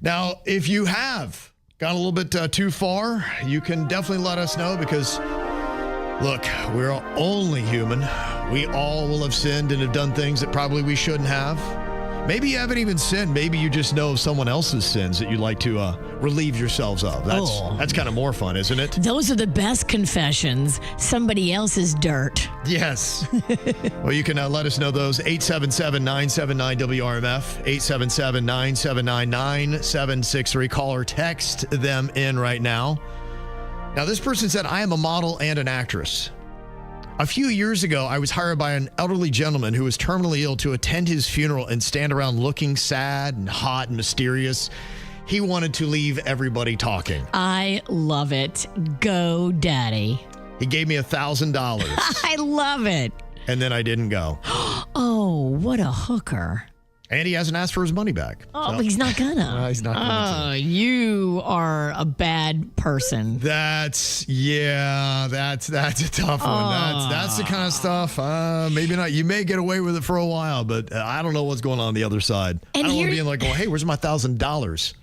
Now, if you have gone a little bit too far, you can definitely let us know because, look, we're only human. We all will have sinned and have done things that probably we shouldn't have. Maybe you haven't even sinned. Maybe you just know of someone else's sins that you'd like to relieve yourselves of. That's kind of more fun, isn't it? Those are the best confessions. Somebody else's dirt. Yes. Well, you can let us know those. 877-979-WRMF, 877-979-9763. Call or text them in right now. Now, this person said, I am a model and an actress. A few years ago, I was hired by an elderly gentleman who was terminally ill to attend his funeral and stand around looking sad and hot and mysterious. He wanted to leave everybody talking. I love it. Go, Daddy. He gave me $1,000. I love it. And then I didn't go. Oh, what a hooker. And he hasn't asked for his money back. Oh, but he's not gonna. No, he's not gonna. Oh, you are a bad person. That's a tough one. That's the kind of stuff. Maybe not. You may get away with it for a while, but I don't know what's going on the other side. And I don't want to be like, hey, where's my $1,000?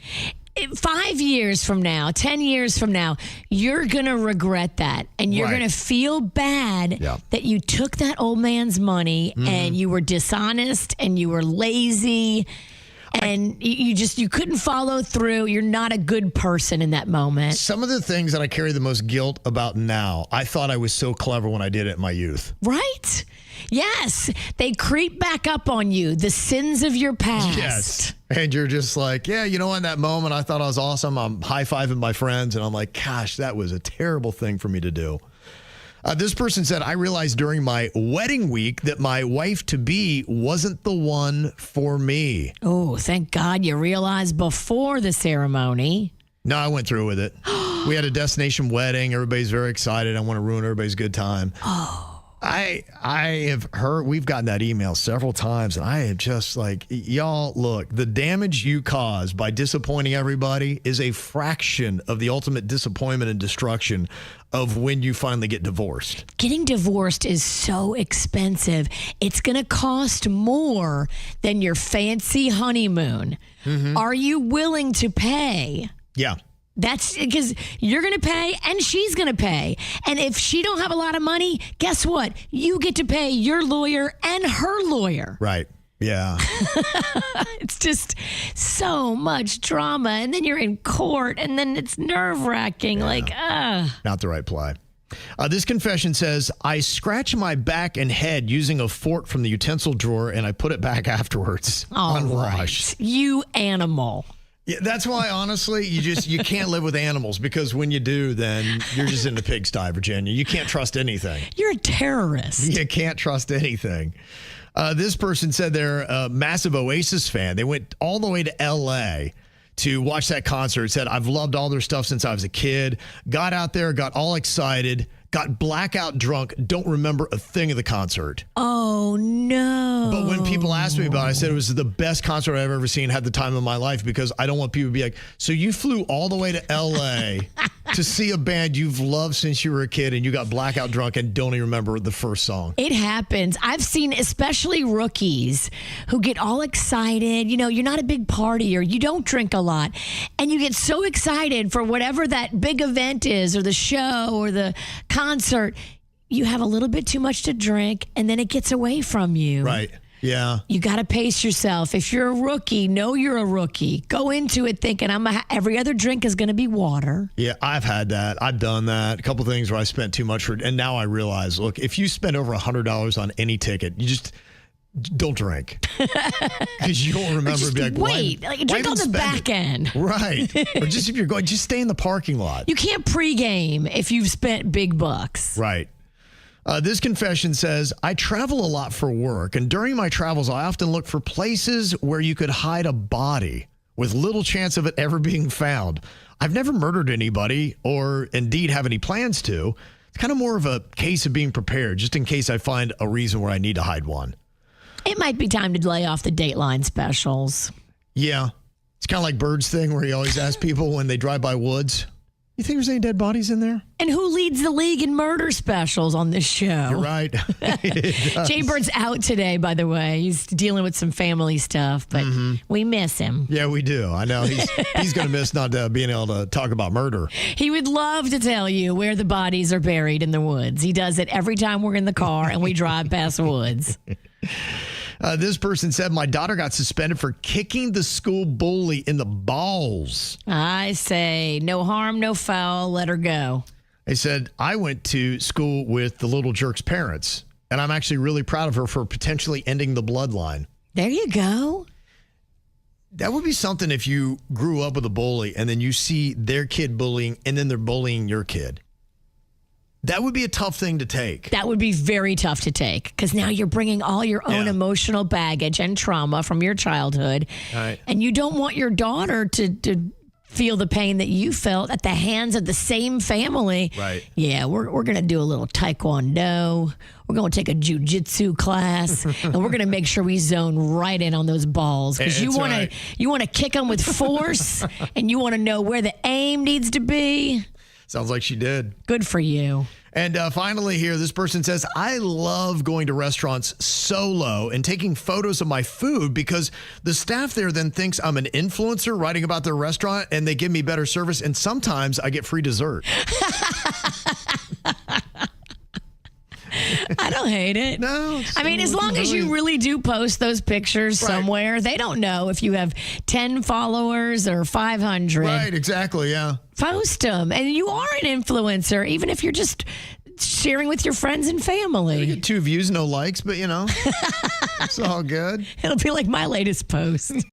5 years from now, 10 years from now, you're going to regret that. And you're going to feel bad that you took that old man's money and you were dishonest and you were lazy and you couldn't follow through. You're not a good person in that moment. Some of the things that I carry the most guilt about now, I thought I was so clever when I did it in my youth. Right? Yes. They creep back up on you, the sins of your past. Yes. And you're just like, yeah, you know, in that moment, I thought I was awesome. I'm high-fiving my friends, and I'm like, gosh, that was a terrible thing for me to do. This person said, I realized during my wedding week that my wife-to-be wasn't the one for me. Oh, thank God you realized before the ceremony. No, I went through with it. We had a destination wedding. Everybody's very excited. I want to ruin everybody's good time. Oh. I have heard, we've gotten that email several times, and I am just like, y'all, look, the damage you cause by disappointing everybody is a fraction of the ultimate disappointment and destruction of when you finally get divorced. Getting divorced is so expensive. It's going to cost more than your fancy honeymoon. Mm-hmm. Are you willing to pay? Yeah. That's because you're going to pay and she's going to pay. And if she don't have a lot of money, guess what? You get to pay your lawyer and her lawyer. Right. Yeah. It's just so much drama. And then you're in court and then it's nerve-wracking. Yeah. Not the right play. This confession says, I scratch my back and head using a fork from the utensil drawer and I put it back afterwards. Unwashed. Right. You animal. Yeah, that's why, honestly, you can't live with animals because when you do, then you're just in the pigsty, Virginia. You can't trust anything. You're a terrorist. You can't trust anything. This person said they're a massive Oasis fan. They went all the way to L.A. to watch that concert. Said, I've loved all their stuff since I was a kid. Got out there, got all excited, got blackout drunk, don't remember a thing of the concert. Oh, no. But when people asked me about it, I said it was the best concert I've ever seen, had the time of my life, because I don't want people to be like, so you flew all the way to L.A. to see a band you've loved since you were a kid and you got blackout drunk and don't even remember the first song. It happens. I've seen especially rookies who get all excited. You know, you're not a big partier. You don't drink a lot. And you get so excited for whatever that big event is or the show or the concert. You have a little bit too much to drink and then it gets away from you. Right. Yeah. You got to pace yourself. If you're a rookie, know you're a rookie. Go into it thinking every other drink is going to be water. Yeah, I've had that. I've done that. A couple things where I spent too much and now I realize, look, if you spend over $100 on any ticket, you just don't drink. Because you don't remember. Just be like, wait, drink on the back end. Right. Or just if you're going, just stay in the parking lot. You can't pregame if you've spent big bucks. Right. This confession says, I travel a lot for work, and during my travels, I often look for places where you could hide a body with little chance of it ever being found. I've never murdered anybody or indeed have any plans to. It's kind of more of a case of being prepared, just in case I find a reason where I need to hide one. It might be time to lay off the Dateline specials. Yeah. It's kind of like Bird's thing where he always asks people when they drive by woods, You think there's any dead bodies in there? And who leads the league in murder specials on this show? You're right. Jay Bird's out today, by the way. He's dealing with some family stuff, but we miss him. Yeah, we do. I know. He's going to miss not being able to talk about murder. He would love to tell you where the bodies are buried in the woods. He does it every time we're in the car and we drive past woods. This person said, my daughter got suspended for kicking the school bully in the balls. I say, no harm, no foul, let her go. They said, I went to school with the little jerk's parents, and I'm actually really proud of her for potentially ending the bloodline. There you go. That would be something if you grew up with a bully and then you see their kid bullying and then they're bullying your kid. That would be a tough thing to take. That would be very tough to take because now you're bringing all your own emotional baggage and trauma from your childhood. Right. And you don't want your daughter to feel the pain that you felt at the hands of the same family. Right. Yeah, we're going to do a little taekwondo. We're going to take a jiu-jitsu class, and we're going to make sure we zone right in on those balls because you want to kick them with force, and you want to know where the aim needs to be. Sounds like she did. Good for you. And finally here, this person says, I love going to restaurants solo and taking photos of my food because the staff there then thinks I'm an influencer writing about their restaurant and they give me better service. And sometimes I get free dessert. I don't hate it. No. I mean, as long as you really do post those pictures somewhere, they don't know if you have 10 followers or 500. Right, exactly, yeah. Post them. And you are an influencer, even if you're just sharing with your friends and family. You get 2 views, no likes, but it's all good. It'll be like my latest post.